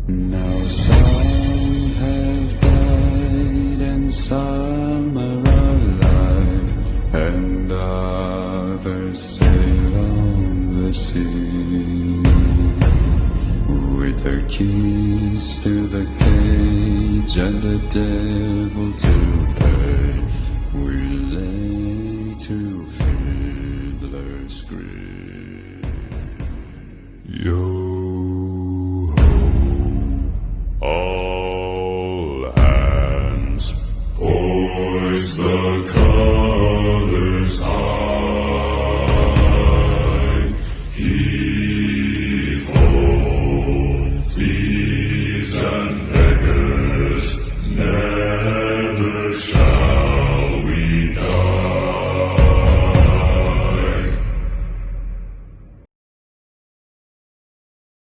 Now some have died and some are alive, and others sail on the sea. With their keys to the cage and the devil to pay, we lay to fiddler's grave.